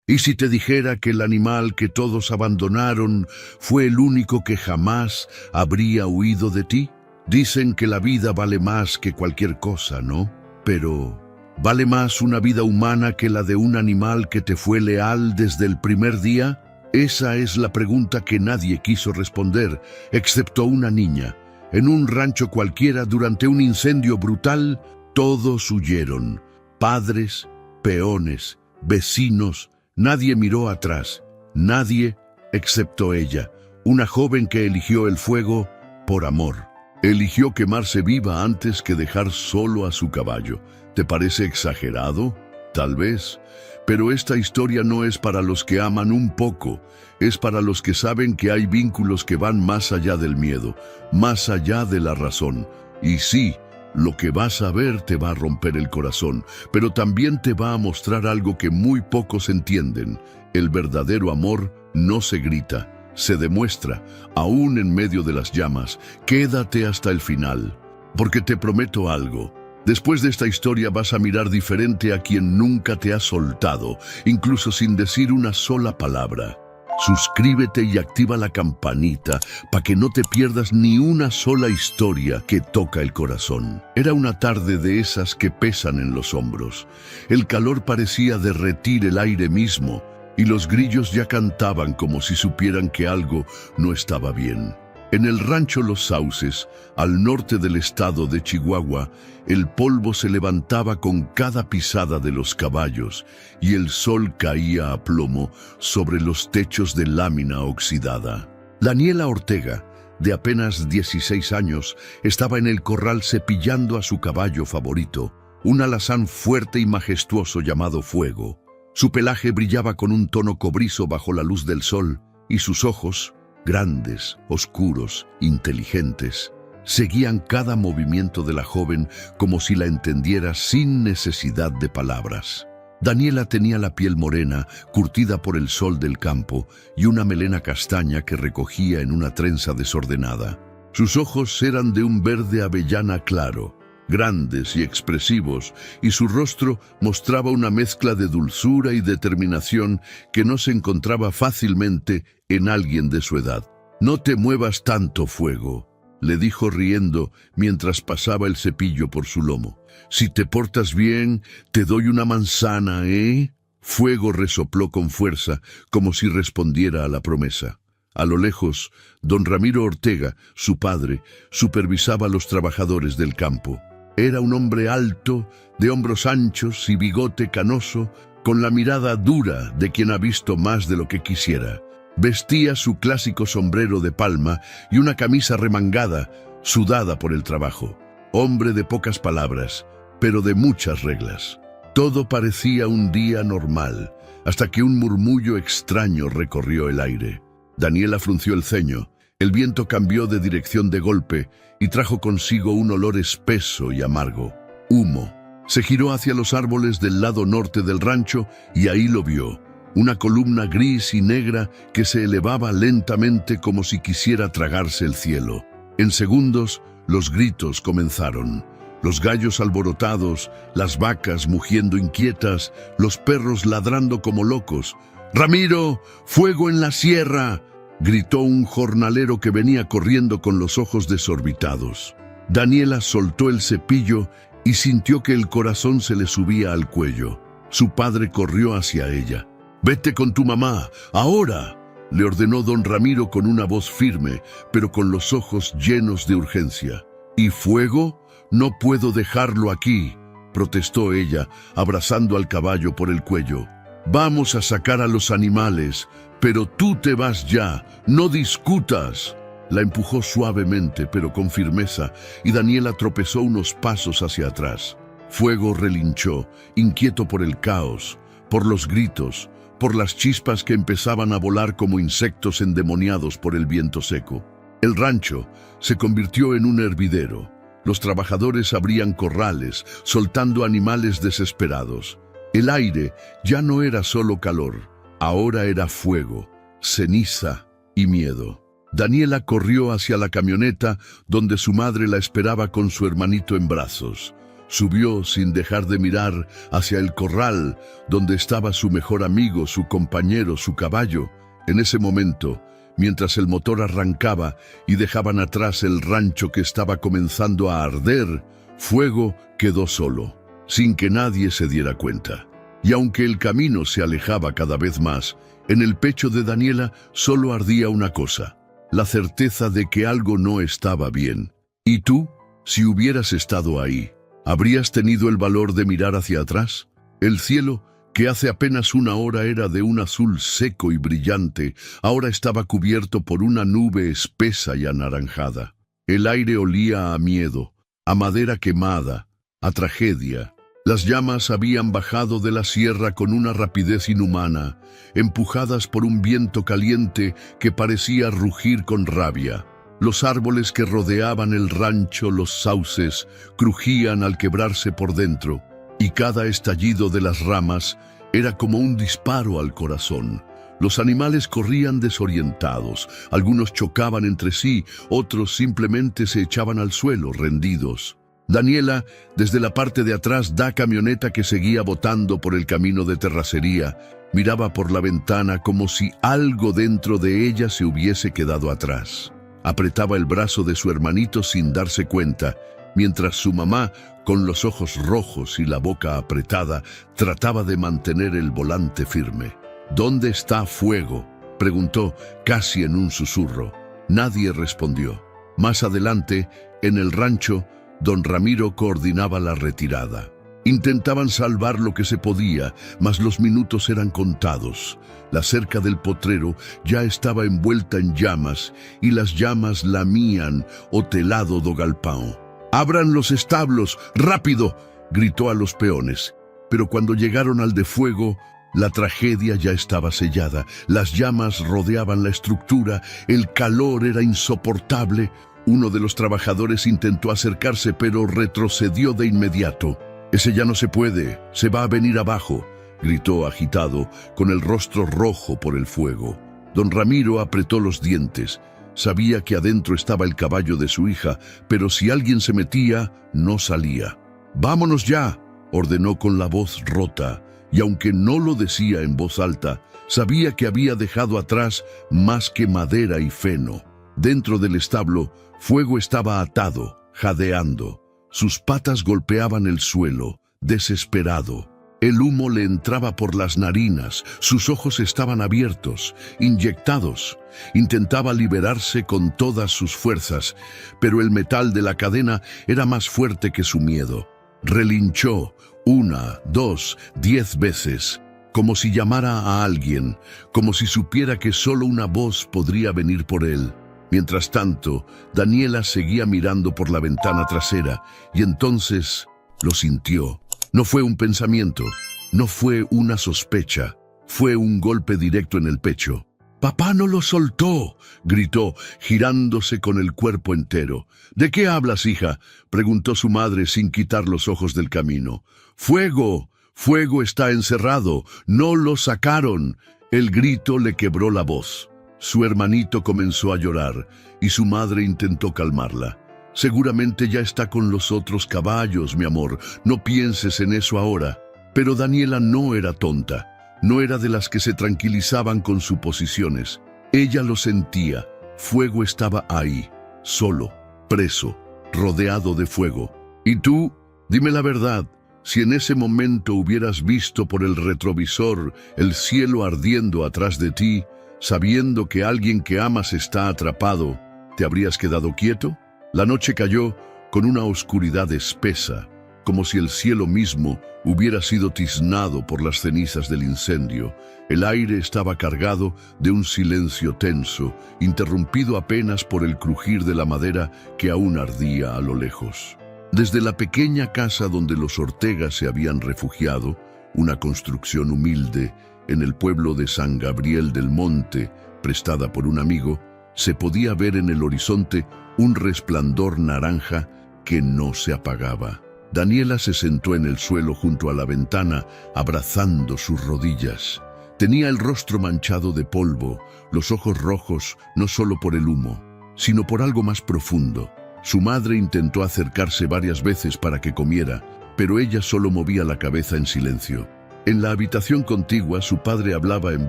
¿Y si te dijera que el animal que todos abandonaron fue el único que jamás habría huido de ti? Dicen que la vida vale más que cualquier cosa, ¿no? Pero ¿vale más una vida humana que la de un animal que te fue leal desde el primer día? Esa es la pregunta que nadie quiso responder, excepto una niña. En un rancho cualquiera, durante un incendio brutal, todos huyeron. Padres, peones, vecinos, nadie miró atrás. Nadie, excepto ella, una joven que eligió el fuego por amor. Eligió quemarse viva antes que dejar solo a su caballo. ¿Te parece exagerado? Tal vez. Pero esta historia no es para los que aman un poco, es para los que saben que hay vínculos que van más allá del miedo, más allá de la razón. Y sí, lo que vas a ver te va a romper el corazón, pero también te va a mostrar algo que muy pocos entienden. El verdadero amor no se grita, se demuestra, aún en medio de las llamas. Quédate hasta el final, porque te prometo algo. Después de esta historia vas a mirar diferente a quien nunca te ha soltado, incluso sin decir una sola palabra. Suscríbete y activa la campanita para que no te pierdas ni una sola historia que toca el corazón. Era una tarde de esas que pesan en los hombros. El calor parecía derretir el aire mismo y los grillos ya cantaban como si supieran que algo no estaba bien. En el rancho Los Sauces, al norte del estado de Chihuahua, el polvo se levantaba con cada pisada de los caballos y el sol caía a plomo sobre los techos de lámina oxidada. Daniela Ortega, de apenas 16 años, estaba en el corral cepillando a su caballo favorito, un alazán fuerte y majestuoso llamado Fuego. Su pelaje brillaba con un tono cobrizo bajo la luz del sol y sus ojos, grandes, oscuros, inteligentes, seguían cada movimiento de la joven como si la entendiera sin necesidad de palabras. Daniela tenía la piel morena, curtida por el sol del campo, y una melena castaña que recogía en una trenza desordenada. Sus ojos eran de un verde avellana claro, grandes y expresivos, y su rostro mostraba una mezcla de dulzura y determinación que no se encontraba fácilmente en alguien de su edad. «No te muevas tanto, Fuego», le dijo riendo mientras pasaba el cepillo por su lomo. «Si te portas bien, te doy una manzana, ¿eh?» Fuego resopló con fuerza, como si respondiera a la promesa. A lo lejos, don Ramiro Ortega, su padre, supervisaba a los trabajadores del campo. Era un hombre alto, de hombros anchos y bigote canoso, con la mirada dura de quien ha visto más de lo que quisiera. Vestía su clásico sombrero de palma y una camisa remangada, sudada por el trabajo. Hombre de pocas palabras, pero de muchas reglas. Todo parecía un día normal, hasta que un murmullo extraño recorrió el aire. Daniela frunció el ceño. El viento cambió de dirección de golpe y trajo consigo un olor espeso y amargo. Humo. Se giró hacia los árboles del lado norte del rancho y ahí lo vio. Una columna gris y negra que se elevaba lentamente como si quisiera tragarse el cielo. En segundos, los gritos comenzaron. Los gallos alborotados, las vacas mugiendo inquietas, los perros ladrando como locos. «¡Ramiro! ¡Fuego en la sierra!», gritó un jornalero que venía corriendo con los ojos desorbitados. Daniela soltó el cepillo y sintió que el corazón se le subía al cuello. Su padre corrió hacia ella. «¡Vete con tu mamá, ahora!», le ordenó don Ramiro con una voz firme, pero con los ojos llenos de urgencia. «¿Y Fuego? No puedo dejarlo aquí», protestó ella, abrazando al caballo por el cuello. «Vamos a sacar a los animales, pero tú te vas ya, no discutas». La empujó suavemente, pero con firmeza, y Daniela tropezó unos pasos hacia atrás. Fuego relinchó, inquieto por el caos, por los gritos, por las chispas que empezaban a volar como insectos endemoniados por el viento seco. El rancho se convirtió en un hervidero. Los trabajadores abrían corrales, soltando animales desesperados. El aire ya no era solo calor, ahora era fuego, ceniza y miedo. Daniela corrió hacia la camioneta donde su madre la esperaba con su hermanito en brazos. Subió sin dejar de mirar hacia el corral donde estaba su mejor amigo, su compañero, su caballo. En ese momento, mientras el motor arrancaba y dejaban atrás el rancho que estaba comenzando a arder, Fuego quedó solo, sin que nadie se diera cuenta. Y aunque el camino se alejaba cada vez más, en el pecho de Daniela solo ardía una cosa: la certeza de que algo no estaba bien. ¿Y tú? Si hubieras estado ahí, ¿habrías tenido el valor de mirar hacia atrás? El cielo, que hace apenas una hora era de un azul seco y brillante, ahora estaba cubierto por una nube espesa y anaranjada. El aire olía a miedo, a madera quemada, a tragedia. Las llamas habían bajado de la sierra con una rapidez inhumana, empujadas por un viento caliente que parecía rugir con rabia. Los árboles que rodeaban el rancho, los sauces, crujían al quebrarse por dentro, y cada estallido de las ramas era como un disparo al corazón. Los animales corrían desorientados, algunos chocaban entre sí, otros simplemente se echaban al suelo, rendidos. Daniela, desde la parte de atrás da camioneta que seguía botando por el camino de terracería, miraba por la ventana como si algo dentro de ella se hubiese quedado atrás. Apretaba el brazo de su hermanito sin darse cuenta, mientras su mamá, con los ojos rojos y la boca apretada, trataba de mantener el volante firme. «¿Dónde está Fuego?», preguntó casi en un susurro. Nadie respondió. Más adelante, en el rancho, don Ramiro coordinaba la retirada. Intentaban salvar lo que se podía, mas los minutos eran contados. La cerca del potrero ya estaba envuelta en llamas y las llamas lamían o telado do galpão. «¡Abran los establos! ¡Rápido!», gritó a los peones. Pero cuando llegaron al de Fuego, la tragedia ya estaba sellada. Las llamas rodeaban la estructura, el calor era insoportable. Uno de los trabajadores intentó acercarse, pero retrocedió de inmediato. «Ese ya no se puede, se va a venir abajo», gritó agitado, con el rostro rojo por el fuego. Don Ramiro apretó los dientes. Sabía que adentro estaba el caballo de su hija, pero si alguien se metía, no salía. «¡Vámonos ya!», ordenó con la voz rota, y aunque no lo decía en voz alta, sabía que había dejado atrás más que madera y feno. Dentro del establo, Fuego estaba atado, jadeando. Sus patas golpeaban el suelo, desesperado. El humo le entraba por las narinas, sus ojos estaban abiertos, inyectados. Intentaba liberarse con todas sus fuerzas, pero el metal de la cadena era más fuerte que su miedo. Relinchó 1, 2, 10 veces, como si llamara a alguien, como si supiera que solo una voz podría venir por él. Mientras tanto, Daniela seguía mirando por la ventana trasera y entonces lo sintió. No fue un pensamiento, no fue una sospecha, fue un golpe directo en el pecho. «¡Papá no lo soltó!», gritó, girándose con el cuerpo entero. «¿De qué hablas, hija?», preguntó su madre sin quitar los ojos del camino. «¡Fuego! Fuego está encerrado! ¡No lo sacaron!». El grito le quebró la voz. Su hermanito comenzó a llorar y su madre intentó calmarla. «Seguramente ya está con los otros caballos, mi amor, no pienses en eso ahora». Pero Daniela no era tonta. No era de las que se tranquilizaban con suposiciones. Ella lo sentía. Fuego estaba ahí, solo, preso, rodeado de fuego. «¿Y tú? Dime la verdad. Si en ese momento hubieras visto por el retrovisor el cielo ardiendo atrás de ti, sabiendo que alguien que amas está atrapado, ¿te habrías quedado quieto?». La noche cayó con una oscuridad espesa, como si el cielo mismo hubiera sido tiznado por las cenizas del incendio. El aire estaba cargado de un silencio tenso, interrumpido apenas por el crujir de la madera que aún ardía a lo lejos. Desde la pequeña casa donde los Ortegas se habían refugiado, una construcción humilde en el pueblo de San Gabriel del Monte, prestada por un amigo, se podía ver en el horizonte un resplandor naranja que no se apagaba. Daniela se sentó en el suelo junto a la ventana, abrazando sus rodillas. Tenía el rostro manchado de polvo, los ojos rojos no solo por el humo, sino por algo más profundo. Su madre intentó acercarse varias veces para que comiera, pero ella solo movía la cabeza en silencio. En la habitación contigua, su padre hablaba en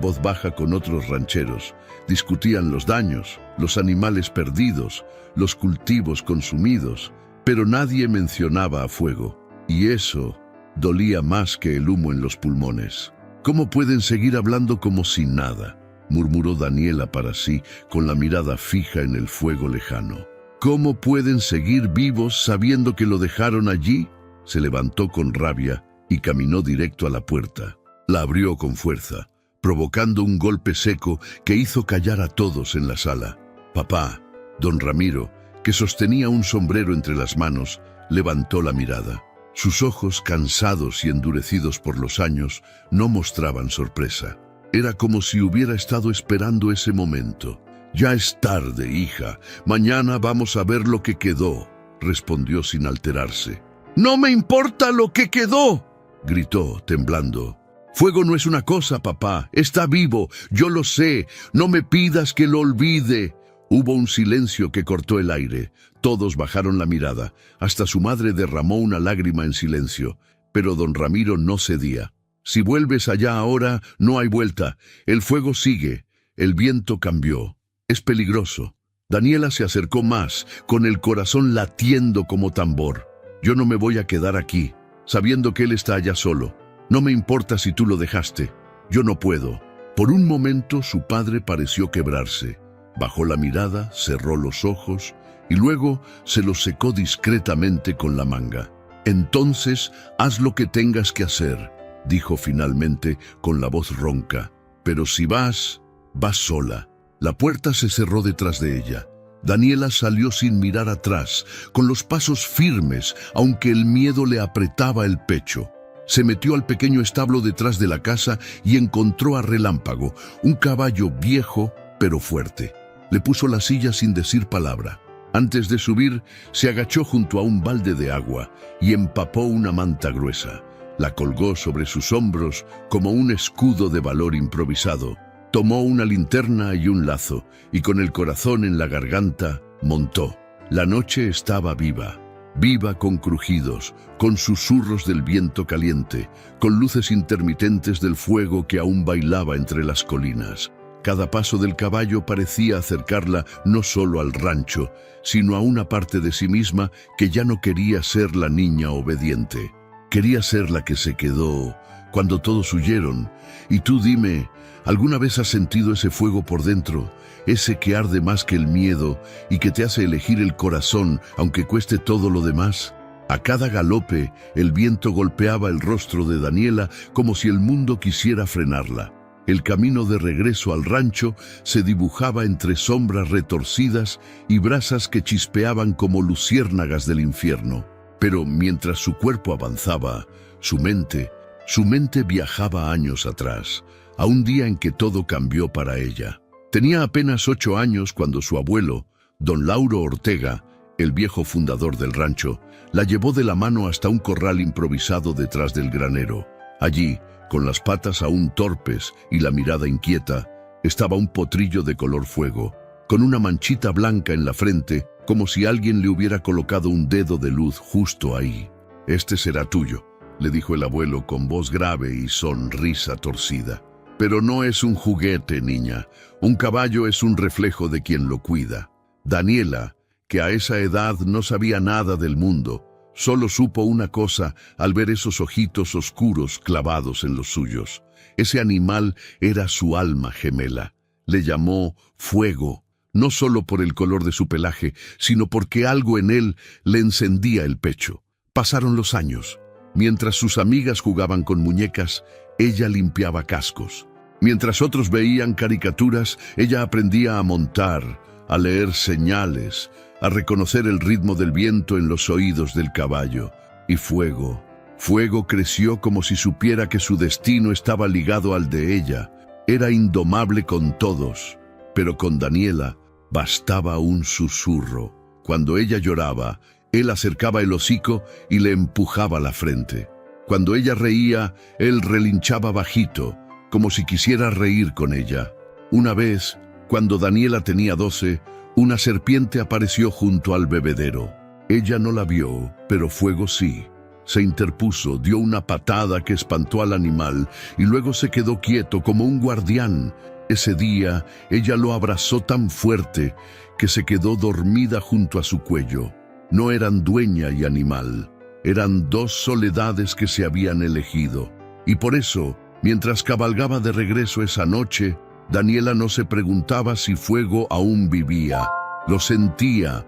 voz baja con otros rancheros. Discutían los daños, los animales perdidos, los cultivos consumidos, pero nadie mencionaba a Fuego. Y eso dolía más que el humo en los pulmones. ¿Cómo pueden seguir hablando como si nada?, murmuró Daniela para sí, con la mirada fija en el fuego lejano. ¿Cómo pueden seguir vivos sabiendo que lo dejaron allí? Se levantó con rabia y caminó directo a la puerta. La abrió con fuerza, provocando un golpe seco que hizo callar a todos en la sala. Papá, don Ramiro, que sostenía un sombrero entre las manos, levantó la mirada. Sus ojos, cansados y endurecidos por los años, no mostraban sorpresa. Era como si hubiera estado esperando ese momento. «Ya es tarde, hija. Mañana vamos a ver lo que quedó», respondió sin alterarse. «¡No me importa lo que quedó!», gritó, temblando. «Fuego no es una cosa, papá. Está vivo. Yo lo sé. No me pidas que lo olvide». Hubo un silencio que cortó el aire. Todos bajaron la mirada. Hasta su madre derramó una lágrima en silencio. Pero don Ramiro no cedía. «Si vuelves allá ahora, no hay vuelta. El fuego sigue. El viento cambió. Es peligroso». Daniela se acercó más, con el corazón latiendo como tambor. «Yo no me voy a quedar aquí, sabiendo que él está allá solo. No me importa si tú lo dejaste. Yo no puedo». Por un momento su padre pareció quebrarse. Bajó la mirada, cerró los ojos y luego se los secó discretamente con la manga. «Entonces, haz lo que tengas que hacer», dijo finalmente con la voz ronca. «Pero si vas, vas sola». La puerta se cerró detrás de ella. Daniela salió sin mirar atrás, con los pasos firmes, aunque el miedo le apretaba el pecho. Se metió al pequeño establo detrás de la casa y encontró a Relámpago, un caballo viejo pero fuerte. Le puso la silla sin decir palabra. Antes de subir, se agachó junto a un balde de agua y empapó una manta gruesa. La colgó sobre sus hombros como un escudo de valor improvisado. Tomó una linterna y un lazo, y con el corazón en la garganta, montó. La noche estaba viva, viva con crujidos, con susurros del viento caliente, con luces intermitentes del fuego que aún bailaba entre las colinas. Cada paso del caballo parecía acercarla no solo al rancho, sino a una parte de sí misma que ya no quería ser la niña obediente. Quería ser la que se quedó cuando todos huyeron. Y tú dime, ¿alguna vez has sentido ese fuego por dentro? Ese que arde más que el miedo y que te hace elegir el corazón aunque cueste todo lo demás. A cada galope, el viento golpeaba el rostro de Daniela como si el mundo quisiera frenarla. El camino de regreso al rancho se dibujaba entre sombras retorcidas y brasas que chispeaban como luciérnagas del infierno. Pero mientras su cuerpo avanzaba, su mente viajaba años atrás, a un día en que todo cambió para ella. Tenía apenas 8 años cuando su abuelo, don Lauro Ortega, el viejo fundador del rancho, la llevó de la mano hasta un corral improvisado detrás del granero. Allí, con las patas aún torpes y la mirada inquieta, estaba un potrillo de color fuego, con una manchita blanca en la frente, como si alguien le hubiera colocado un dedo de luz justo ahí. «Este será tuyo», le dijo el abuelo con voz grave y sonrisa torcida. «Pero no es un juguete, niña. Un caballo es un reflejo de quien lo cuida». Daniela, que a esa edad no sabía nada del mundo, solo supo una cosa al ver esos ojitos oscuros clavados en los suyos. Ese animal era su alma gemela. Le llamó Fuego, no solo por el color de su pelaje, sino porque algo en él le encendía el pecho. Pasaron los años. Mientras sus amigas jugaban con muñecas, ella limpiaba cascos. Mientras otros veían caricaturas, ella aprendía a montar, a leer señales, a reconocer el ritmo del viento en los oídos del caballo. Y Fuego creció como si supiera que su destino estaba ligado al de ella. Era indomable con todos, pero con Daniela bastaba un susurro. Cuando ella lloraba, él acercaba el hocico y le empujaba la frente. Cuando ella reía, él relinchaba bajito, como si quisiera reír con ella. Una vez, cuando Daniela tenía 12, una serpiente apareció junto al bebedero. Ella no la vio, pero Fuego sí. Se interpuso, dio una patada que espantó al animal y luego se quedó quieto como un guardián. Ese día ella lo abrazó tan fuerte que se quedó dormida junto a su cuello. No eran dueña y animal, eran dos soledades que se habían elegido. Y por eso, mientras cabalgaba de regreso esa noche, Daniela no se preguntaba si Fuego aún vivía. Lo sentía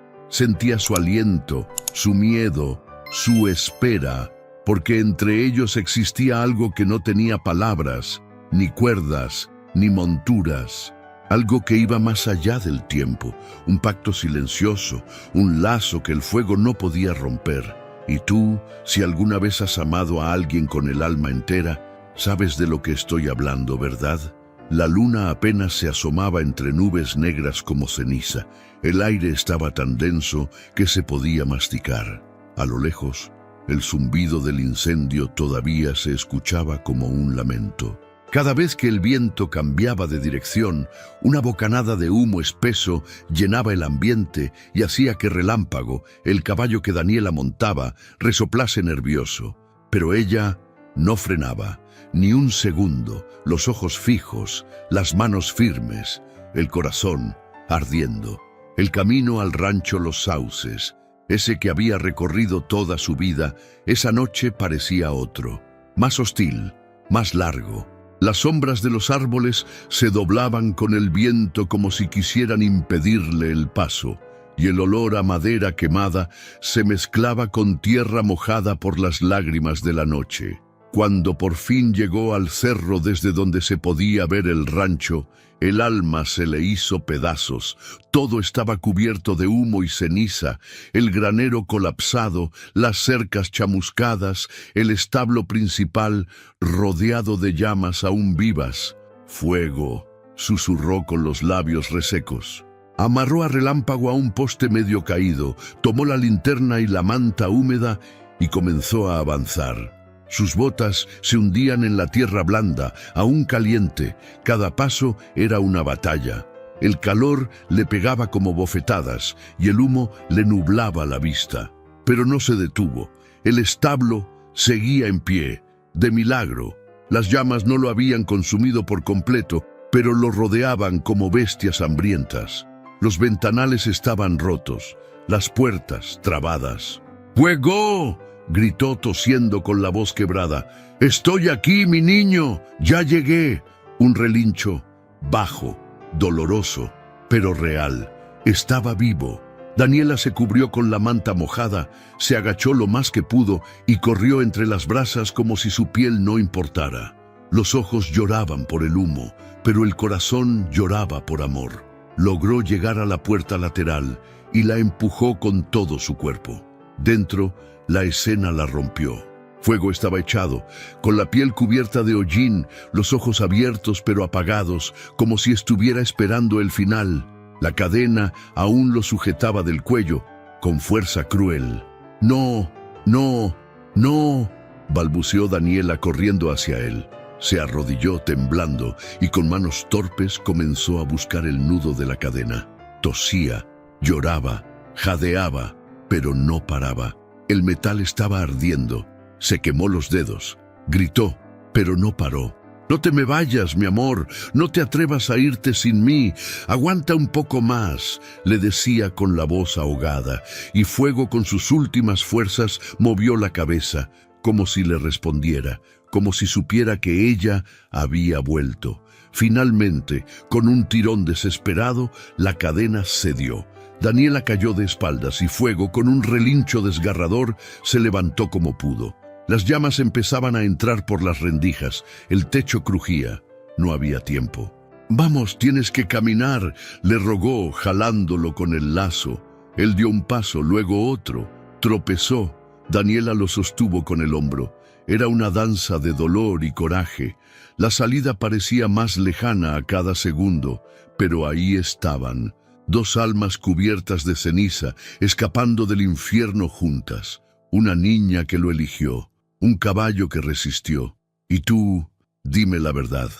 su aliento, su miedo, su espera, porque entre ellos existía algo que no tenía palabras, ni cuerdas, ni monturas. Algo que iba más allá del tiempo, un pacto silencioso, un lazo que el fuego no podía romper. Y tú, si alguna vez has amado a alguien con el alma entera, sabes de lo que estoy hablando, ¿verdad? La luna apenas se asomaba entre nubes negras como ceniza. El aire estaba tan denso que se podía masticar. A lo lejos, el zumbido del incendio todavía se escuchaba como un lamento. Cada vez que el viento cambiaba de dirección, una bocanada de humo espeso llenaba el ambiente y hacía que Relámpago, el caballo que Daniela montaba, resoplase nervioso. Pero ella no frenaba, ni un segundo, los ojos fijos, las manos firmes, el corazón ardiendo. El camino al rancho Los Sauces, ese que había recorrido toda su vida, esa noche parecía otro, más hostil, más largo. Las sombras de los árboles se doblaban con el viento como si quisieran impedirle el paso, y el olor a madera quemada se mezclaba con tierra mojada por las lágrimas de la noche. Cuando por fin llegó al cerro desde donde se podía ver el rancho, el alma se le hizo pedazos. Todo estaba cubierto de humo y ceniza, el granero colapsado, las cercas chamuscadas, el establo principal rodeado de llamas aún vivas. «Fuego», susurró con los labios resecos. Amarró a Relámpago a un poste medio caído, tomó la linterna y la manta húmeda y comenzó a avanzar. Sus botas se hundían en la tierra blanda, aún caliente. Cada paso era una batalla. El calor le pegaba como bofetadas y el humo le nublaba la vista. Pero no se detuvo. El establo seguía en pie, de milagro. Las llamas no lo habían consumido por completo, pero lo rodeaban como bestias hambrientas. Los ventanales estaban rotos, las puertas trabadas. ¡Fuego!, gritó tosiendo con la voz quebrada. «¡Estoy aquí, mi niño! ¡Ya llegué!». Un relincho, bajo, doloroso, pero real. Estaba vivo. Daniela se cubrió con la manta mojada, se agachó lo más que pudo y corrió entre las brasas como si su piel no importara. Los ojos lloraban por el humo, pero el corazón lloraba por amor. Logró llegar a la puerta lateral y la empujó con todo su cuerpo. Dentro, la escena la rompió. Fuego estaba echado, con la piel cubierta de hollín, los ojos abiertos pero apagados, como si estuviera esperando el final. La cadena aún lo sujetaba del cuello, con fuerza cruel. «No, no, no», balbuceó Daniela corriendo hacia él. Se arrodilló temblando y con manos torpes comenzó a buscar el nudo de la cadena. Tosía, lloraba, jadeaba, pero no paraba. El metal estaba ardiendo. Se quemó los dedos. Gritó, pero no paró. «No te me vayas, mi amor. No te atrevas a irte sin mí. Aguanta un poco más», le decía con la voz ahogada. Y Fuego con sus últimas fuerzas movió la cabeza, como si le respondiera, como si supiera que ella había vuelto. Finalmente, con un tirón desesperado, la cadena cedió. Daniela cayó de espaldas y Fuego, con un relincho desgarrador, se levantó como pudo. Las llamas empezaban a entrar por las rendijas, el techo crujía. No había tiempo. «Vamos, tienes que caminar», le rogó, jalándolo con el lazo. Él dio un paso, luego otro. Tropezó. Daniela lo sostuvo con el hombro. Era una danza de dolor y coraje. La salida parecía más lejana a cada segundo, pero ahí estaban. Dos almas cubiertas de ceniza, escapando del infierno juntas. Una niña que lo eligió, un caballo que resistió. Y tú, dime la verdad,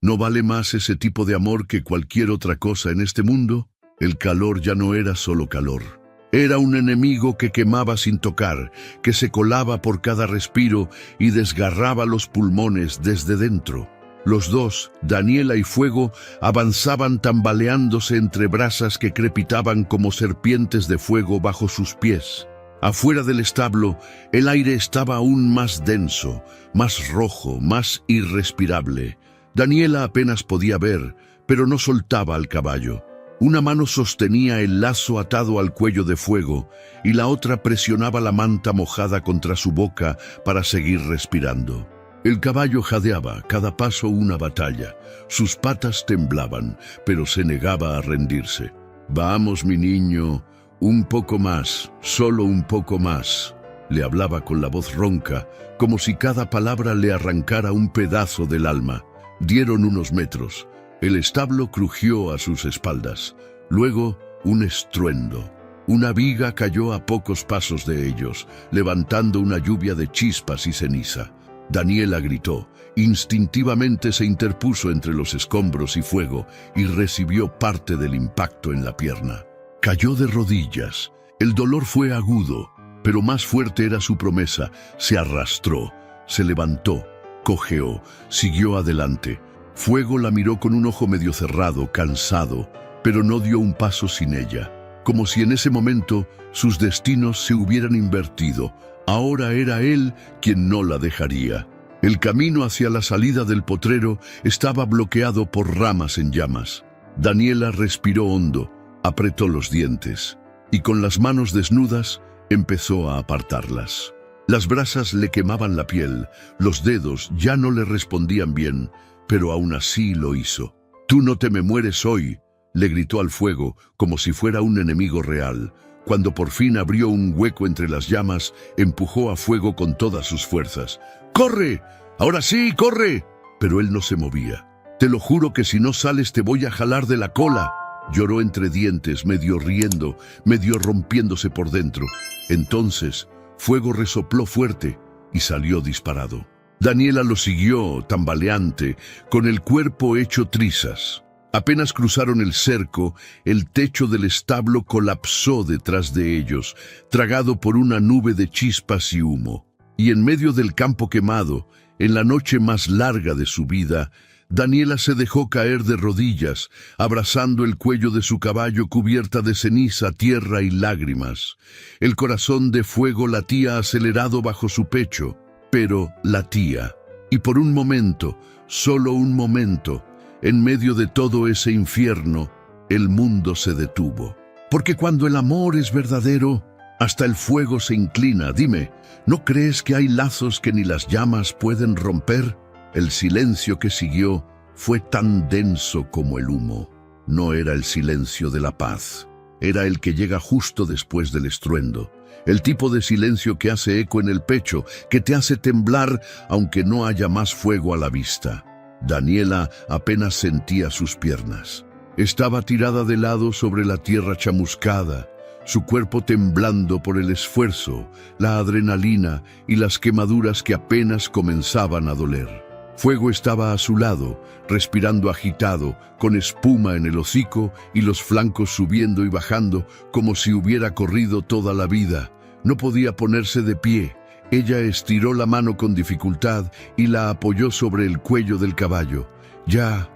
¿no vale más ese tipo de amor que cualquier otra cosa en este mundo? El calor ya no era solo calor. Era un enemigo que quemaba sin tocar, que se colaba por cada respiro y desgarraba los pulmones desde dentro. Los dos, Daniela y Fuego, avanzaban tambaleándose entre brasas que crepitaban como serpientes de fuego bajo sus pies. Afuera del establo, el aire estaba aún más denso, más rojo, más irrespirable. Daniela apenas podía ver, pero no soltaba al caballo. Una mano sostenía el lazo atado al cuello de Fuego y la otra presionaba la manta mojada contra su boca para seguir respirando. El caballo jadeaba, cada paso una batalla. Sus patas temblaban, pero se negaba a rendirse. «Vamos, mi niño, un poco más, solo un poco más», le hablaba con la voz ronca, como si cada palabra le arrancara un pedazo del alma. Dieron unos metros. El establo crujió a sus espaldas. Luego, un estruendo. Una viga cayó a pocos pasos de ellos, levantando una lluvia de chispas y ceniza. Daniela gritó. Instintivamente se interpuso entre los escombros y Fuego y recibió parte del impacto en la pierna. Cayó de rodillas. El dolor fue agudo, pero más fuerte era su promesa. Se arrastró, se levantó, cojeó, siguió adelante. Fuego la miró con un ojo medio cerrado, cansado, pero no dio un paso sin ella. Como si en ese momento sus destinos se hubieran invertido. Ahora era él quien no la dejaría. El camino hacia la salida del potrero estaba bloqueado por ramas en llamas. Daniela respiró hondo, apretó los dientes y con las manos desnudas empezó a apartarlas. Las brasas le quemaban la piel, los dedos ya no le respondían bien, pero aún así lo hizo. «Tú no te me mueres hoy», le gritó al Fuego como si fuera un enemigo real. Cuando por fin abrió un hueco entre las llamas, empujó a Fuego con todas sus fuerzas. «¡Corre! ¡Ahora sí, corre!» Pero él no se movía. «Te lo juro que si no sales te voy a jalar de la cola», lloró entre dientes, medio riendo, medio rompiéndose por dentro. Entonces, Fuego resopló fuerte y salió disparado. Daniela lo siguió, tambaleante, con el cuerpo hecho trizas. Apenas cruzaron el cerco, el techo del establo colapsó detrás de ellos, tragado por una nube de chispas y humo. Y en medio del campo quemado, en la noche más larga de su vida, Daniela se dejó caer de rodillas, abrazando el cuello de su caballo cubierta de ceniza, tierra y lágrimas. El corazón de Fuego latía acelerado bajo su pecho, pero latía. Y por un momento, solo un momento, en medio de todo ese infierno, el mundo se detuvo. Porque cuando el amor es verdadero, hasta el fuego se inclina. Dime, ¿no crees que hay lazos que ni las llamas pueden romper? El silencio que siguió fue tan denso como el humo. No era el silencio de la paz, era el que llega justo después del estruendo. El tipo de silencio que hace eco en el pecho, que te hace temblar aunque no haya más fuego a la vista. Daniela apenas sentía sus piernas. Estaba tirada de lado sobre la tierra chamuscada, su cuerpo temblando por el esfuerzo, la adrenalina y las quemaduras que apenas comenzaban a doler. Fuego estaba a su lado, respirando agitado, con espuma en el hocico y los flancos subiendo y bajando como si hubiera corrido toda la vida. No podía ponerse de pie. Ella estiró la mano con dificultad y la apoyó sobre el cuello del caballo. Ya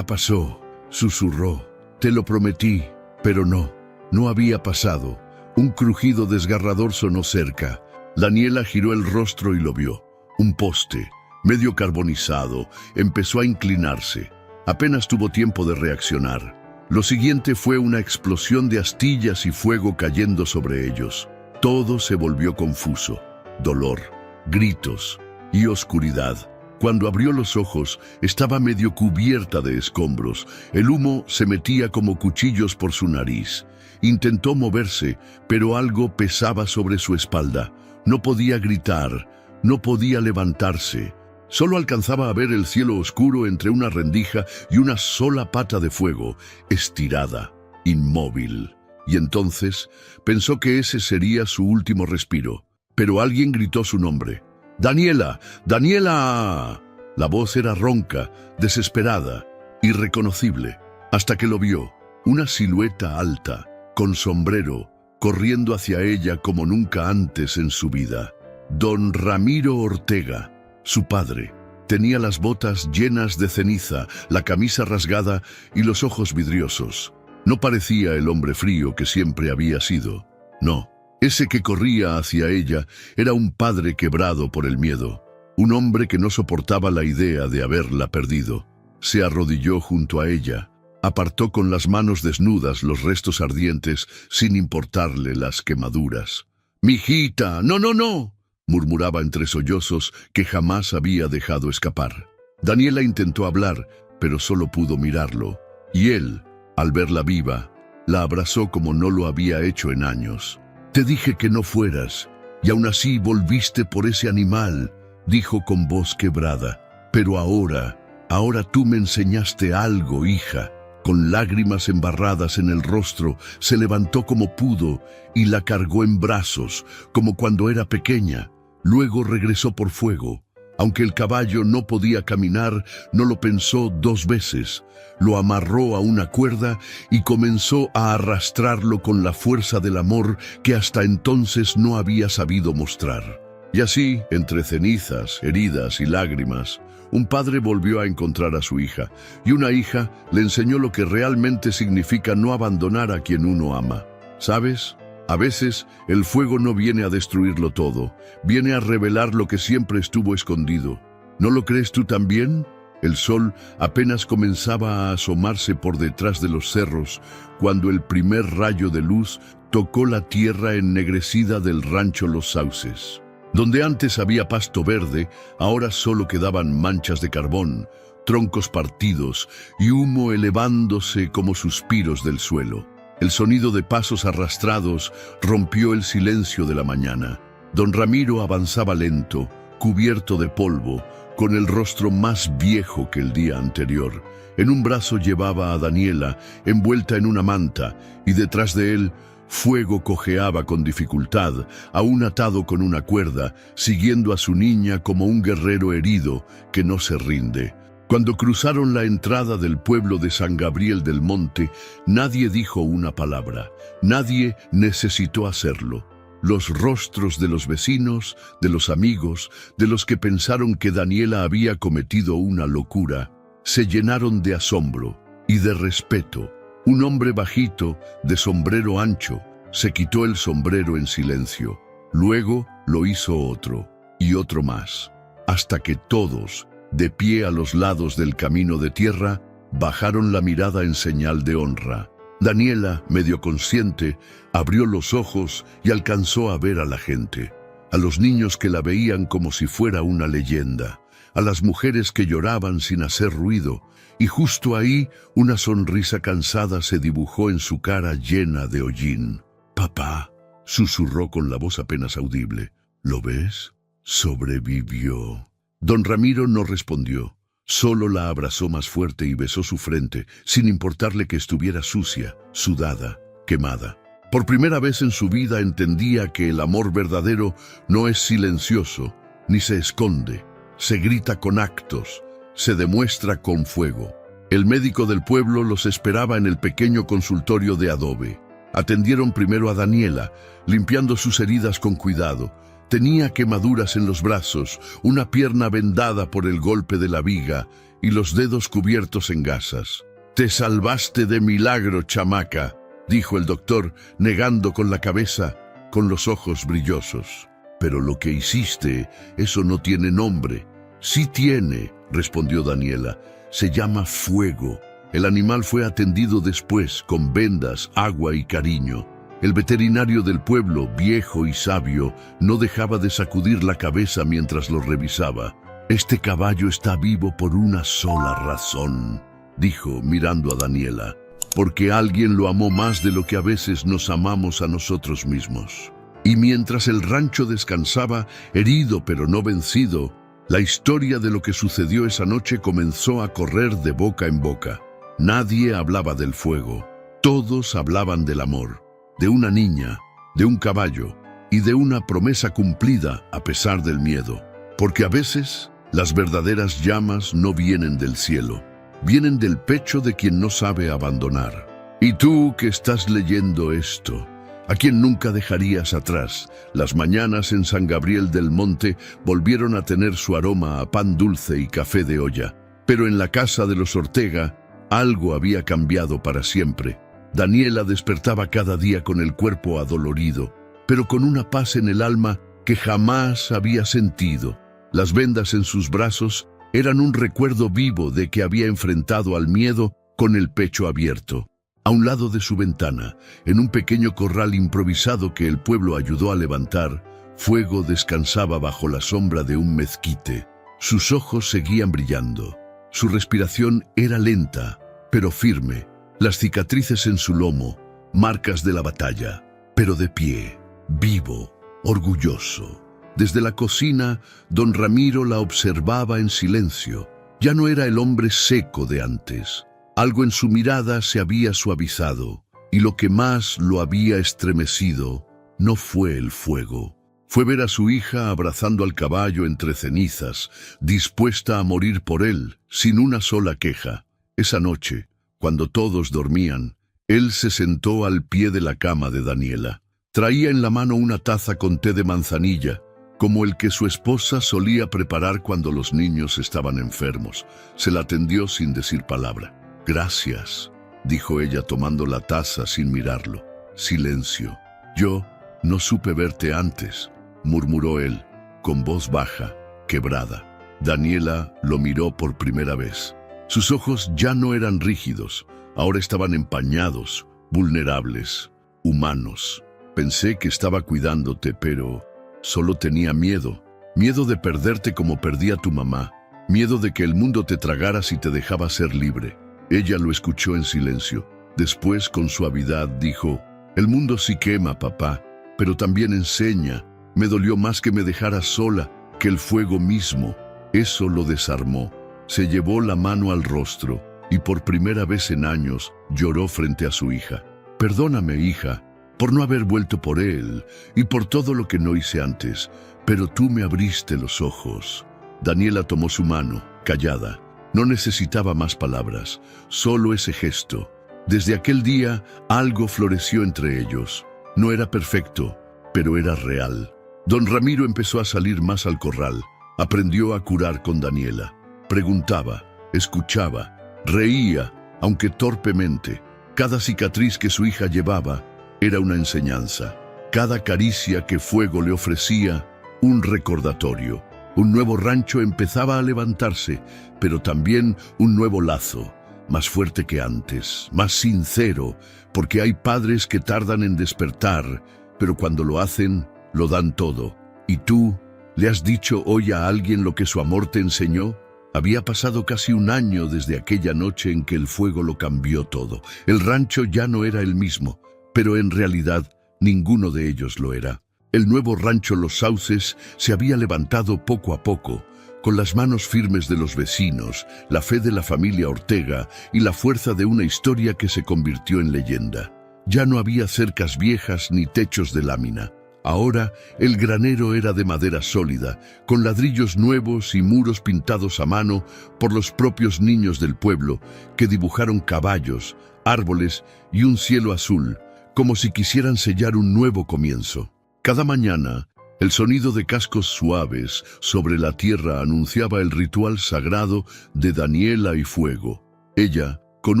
pasó», susurró. «Te lo prometí», pero no había pasado. Un crujido desgarrador sonó cerca. Daniela giró el rostro y lo vio. Un poste, medio carbonizado, empezó a inclinarse. Apenas tuvo tiempo de reaccionar. Lo siguiente fue una explosión de astillas y fuego cayendo sobre ellos. Todo se volvió confuso. Dolor, gritos y oscuridad. Cuando abrió los ojos, estaba medio cubierta de escombros. El humo se metía como cuchillos por su nariz. Intentó moverse, pero algo pesaba sobre su espalda. No podía gritar, no podía levantarse. Solo alcanzaba a ver el cielo oscuro entre una rendija y una sola pata de fuego, estirada, inmóvil. Y entonces pensó que ese sería su último respiro. Pero alguien gritó su nombre. «¡Daniela! ¡Daniela!». La voz era ronca, desesperada, irreconocible, hasta que lo vio. Una silueta alta, con sombrero, corriendo hacia ella como nunca antes en su vida. Don Ramiro Ortega, su padre, tenía las botas llenas de ceniza, la camisa rasgada y los ojos vidriosos. No parecía el hombre frío que siempre había sido. No, ese que corría hacia ella era un padre quebrado por el miedo, un hombre que no soportaba la idea de haberla perdido. Se arrodilló junto a ella, apartó con las manos desnudas los restos ardientes sin importarle las quemaduras. «¡Mijita! ¡No, no, no!», murmuraba entre sollozos que jamás había dejado escapar. Daniela intentó hablar, pero solo pudo mirarlo, y él, al verla viva, la abrazó como no lo había hecho en años. «Te dije que no fueras, y aún así volviste por ese animal», dijo con voz quebrada. «Pero ahora tú me enseñaste algo, hija». Con lágrimas embarradas en el rostro, se levantó como pudo y la cargó en brazos, como cuando era pequeña. Luego regresó por fuego. Aunque el caballo no podía caminar, no lo pensó 2 veces. Lo amarró a una cuerda y comenzó a arrastrarlo con la fuerza del amor que hasta entonces no había sabido mostrar. Y así, entre cenizas, heridas y lágrimas, un padre volvió a encontrar a su hija, y una hija le enseñó lo que realmente significa no abandonar a quien uno ama. ¿Sabes? A veces el fuego no viene a destruirlo todo, viene a revelar lo que siempre estuvo escondido. ¿No lo crees tú también? El sol apenas comenzaba a asomarse por detrás de los cerros cuando el primer rayo de luz tocó la tierra ennegrecida del rancho Los Sauces. Donde antes había pasto verde, ahora solo quedaban manchas de carbón, troncos partidos y humo elevándose como suspiros del suelo. El sonido de pasos arrastrados rompió el silencio de la mañana. Don Ramiro avanzaba lento, cubierto de polvo, con el rostro más viejo que el día anterior. En un brazo llevaba a Daniela, envuelta en una manta, y detrás de él, Fuego cojeaba con dificultad, aún atado con una cuerda, siguiendo a su niña como un guerrero herido que no se rinde. Cuando cruzaron la entrada del pueblo de San Gabriel del Monte, nadie dijo una palabra, nadie necesitó hacerlo. Los rostros de los vecinos, de los amigos, de los que pensaron que Daniela había cometido una locura, se llenaron de asombro y de respeto. Un hombre bajito, de sombrero ancho, se quitó el sombrero en silencio. Luego lo hizo otro, y otro más, hasta que todos, de pie a los lados del camino de tierra, bajaron la mirada en señal de honra. Daniela, medio consciente, abrió los ojos y alcanzó a ver a la gente, a los niños que la veían como si fuera una leyenda, a las mujeres que lloraban sin hacer ruido, y justo ahí una sonrisa cansada se dibujó en su cara llena de hollín. «Papá», susurró con la voz apenas audible, «¿lo ves? Sobrevivió». Don Ramiro no respondió, solo la abrazó más fuerte y besó su frente, sin importarle que estuviera sucia, sudada, quemada. Por primera vez en su vida entendía que el amor verdadero no es silencioso, ni se esconde, se grita con actos, se demuestra con fuego. El médico del pueblo los esperaba en el pequeño consultorio de adobe. Atendieron primero a Daniela, limpiando sus heridas con cuidado. Tenía quemaduras en los brazos, una pierna vendada por el golpe de la viga y los dedos cubiertos en gasas. «Te salvaste de milagro, chamaca», dijo el doctor, negando con la cabeza, con los ojos brillosos. «Pero lo que hiciste, eso no tiene nombre». «Sí tiene», respondió Daniela, «se llama fuego». El animal fue atendido después, con vendas, agua y cariño. El veterinario del pueblo, viejo y sabio, no dejaba de sacudir la cabeza mientras lo revisaba. «Este caballo está vivo por una sola razón», dijo, mirando a Daniela, «porque alguien lo amó más de lo que a veces nos amamos a nosotros mismos». Y mientras el rancho descansaba, herido pero no vencido, la historia de lo que sucedió esa noche comenzó a correr de boca en boca. Nadie hablaba del fuego, todos hablaban del amor, de una niña, de un caballo y de una promesa cumplida a pesar del miedo. Porque a veces las verdaderas llamas no vienen del cielo, vienen del pecho de quien no sabe abandonar. Y tú que estás leyendo esto, ¿A quién nunca dejarías atrás? Las mañanas en San Gabriel del Monte volvieron a tener su aroma a pan dulce y café de olla. Pero en la casa de los Ortega, algo había cambiado para siempre. Daniela despertaba cada día con el cuerpo adolorido, pero con una paz en el alma que jamás había sentido. Las vendas en sus brazos eran un recuerdo vivo de que había enfrentado al miedo con el pecho abierto. A un lado de su ventana, en un pequeño corral improvisado que el pueblo ayudó a levantar, Fuego descansaba bajo la sombra de un mezquite. Sus ojos seguían brillando. Su respiración era lenta, pero firme. Las cicatrices en su lomo, marcas de la batalla, pero de pie, vivo, orgulloso. Desde la cocina, don Ramiro la observaba en silencio. Ya no era el hombre seco de antes. Algo en su mirada se había suavizado, y lo que más lo había estremecido no fue el fuego. Fue ver a su hija abrazando al caballo entre cenizas, dispuesta a morir por él, sin una sola queja. Esa noche, cuando todos dormían, él se sentó al pie de la cama de Daniela. Traía en la mano una taza con té de manzanilla, como el que su esposa solía preparar cuando los niños estaban enfermos. Se la atendió sin decir palabra. «Gracias», dijo ella tomando la taza sin mirarlo. Silencio. «Yo no supe verte antes», murmuró él, con voz baja, quebrada. Daniela lo miró por primera vez. Sus ojos ya no eran rígidos, ahora estaban empañados, vulnerables, humanos. «Pensé que estaba cuidándote, pero solo tenía miedo. Miedo de perderte como perdí a tu mamá. Miedo de que el mundo te tragara si te dejaba ser libre». Ella lo escuchó en silencio. Después, con suavidad, dijo: «El mundo sí quema, papá, pero también enseña. Me dolió más que me dejara sola que el fuego mismo». Eso lo desarmó. Se llevó la mano al rostro y por primera vez en años lloró frente a su hija. «Perdóname, hija, por no haber vuelto por él y por todo lo que no hice antes, pero tú me abriste los ojos». Daniela tomó su mano, callada. No necesitaba más palabras, solo ese gesto. Desde aquel día, algo floreció entre ellos. No era perfecto, pero era real. Don Ramiro empezó a salir más al corral. Aprendió a curar con Daniela. Preguntaba, escuchaba, reía, aunque torpemente. Cada cicatriz que su hija llevaba era una enseñanza. Cada caricia que Fuego le ofrecía, un recordatorio. Un nuevo rancho empezaba a levantarse, pero también un nuevo lazo, más fuerte que antes, más sincero, porque hay padres que tardan en despertar, pero cuando lo hacen, lo dan todo. ¿Y tú, le has dicho hoy a alguien lo que su amor te enseñó? Había pasado casi un año desde aquella noche en que el fuego lo cambió todo. El rancho ya no era el mismo, pero en realidad ninguno de ellos lo era. El nuevo rancho Los Sauces se había levantado poco a poco, con las manos firmes de los vecinos, la fe de la familia Ortega y la fuerza de una historia que se convirtió en leyenda. Ya no había cercas viejas ni techos de lámina. Ahora el granero era de madera sólida, con ladrillos nuevos y muros pintados a mano por los propios niños del pueblo, que dibujaron caballos, árboles y un cielo azul, como si quisieran sellar un nuevo comienzo. Cada mañana, el sonido de cascos suaves sobre la tierra anunciaba el ritual sagrado de Daniela y Fuego. Ella, con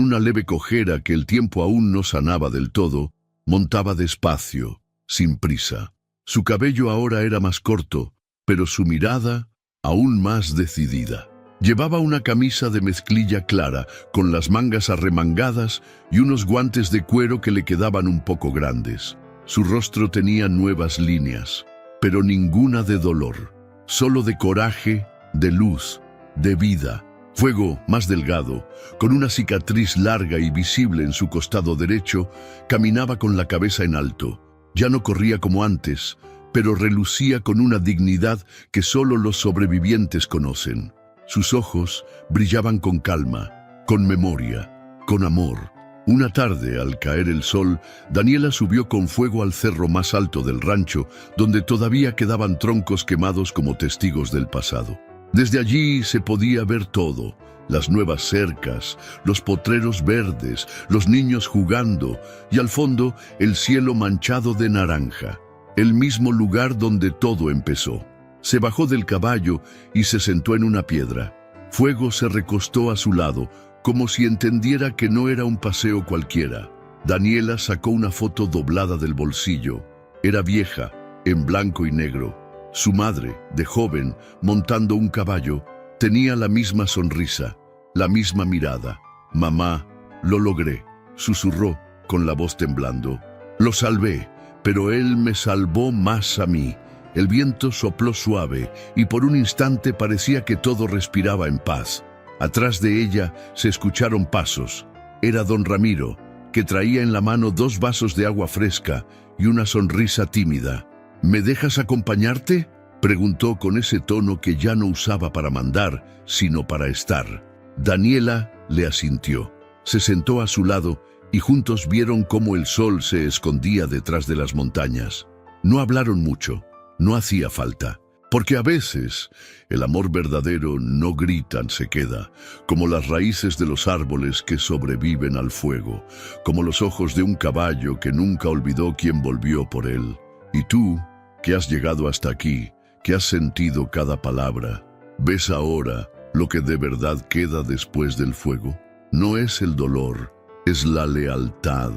una leve cojera que el tiempo aún no sanaba del todo, montaba despacio, sin prisa. Su cabello ahora era más corto, pero su mirada aún más decidida. Llevaba una camisa de mezclilla clara, con las mangas arremangadas y unos guantes de cuero que le quedaban un poco grandes. Su rostro tenía nuevas líneas, pero ninguna de dolor, solo de coraje, de luz, de vida. Fuego, más delgado, con una cicatriz larga y visible en su costado derecho, caminaba con la cabeza en alto. Ya no corría como antes, pero relucía con una dignidad que solo los sobrevivientes conocen. Sus ojos brillaban con calma, con memoria, con amor. Una tarde, al caer el sol, Daniela subió con Fuego al cerro más alto del rancho, donde todavía quedaban troncos quemados como testigos del pasado. Desde allí se podía ver todo: las nuevas cercas, los potreros verdes, los niños jugando y al fondo el cielo manchado de naranja. El mismo lugar donde todo empezó. Se bajó del caballo y se sentó en una piedra. Fuego se recostó a su lado, como si entendiera que no era un paseo cualquiera. Daniela sacó una foto doblada del bolsillo. Era vieja, en blanco y negro. Su madre, de joven, montando un caballo, tenía la misma sonrisa, la misma mirada. «Mamá, lo logré», susurró con la voz temblando. «Lo salvé, pero él me salvó más a mí». El viento sopló suave y por un instante parecía que todo respiraba en paz. Atrás de ella se escucharon pasos. Era don Ramiro, que traía en la mano 2 vasos de agua fresca y una sonrisa tímida. «¿Me dejas acompañarte?», preguntó con ese tono que ya no usaba para mandar, sino para estar. Daniela le asintió. Se sentó a su lado y juntos vieron cómo el sol se escondía detrás de las montañas. No hablaron mucho. No hacía falta, porque a veces el amor verdadero no gritan, se queda, como las raíces de los árboles que sobreviven al fuego, como los ojos de un caballo que nunca olvidó quién volvió por él. Y tú, que has llegado hasta aquí, que has sentido cada palabra, ¿ves ahora lo que de verdad queda después del fuego? No es el dolor, es la lealtad,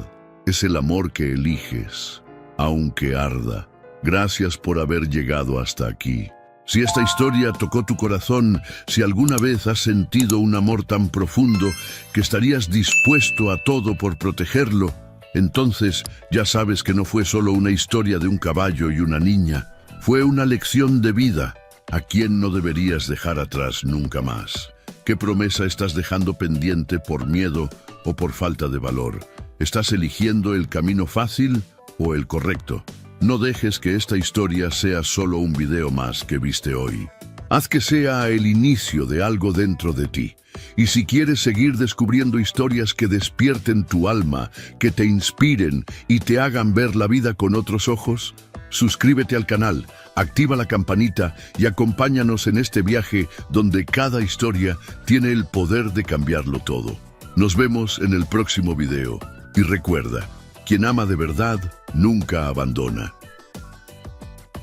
es el amor que eliges, aunque arda. Gracias por haber llegado hasta aquí. Si esta historia tocó tu corazón, si alguna vez has sentido un amor tan profundo que estarías dispuesto a todo por protegerlo, entonces ya sabes que no fue solo una historia de un caballo y una niña. Fue una lección de vida, a quien no deberías dejar atrás nunca más. ¿Qué promesa estás dejando pendiente por miedo o por falta de valor? ¿Estás eligiendo el camino fácil o el correcto? No dejes que esta historia sea solo un video más que viste hoy. Haz que sea el inicio de algo dentro de ti. Y si quieres seguir descubriendo historias que despierten tu alma, que te inspiren y te hagan ver la vida con otros ojos, suscríbete al canal, activa la campanita y acompáñanos en este viaje donde cada historia tiene el poder de cambiarlo todo. Nos vemos en el próximo video. Y recuerda, quien ama de verdad nunca abandona.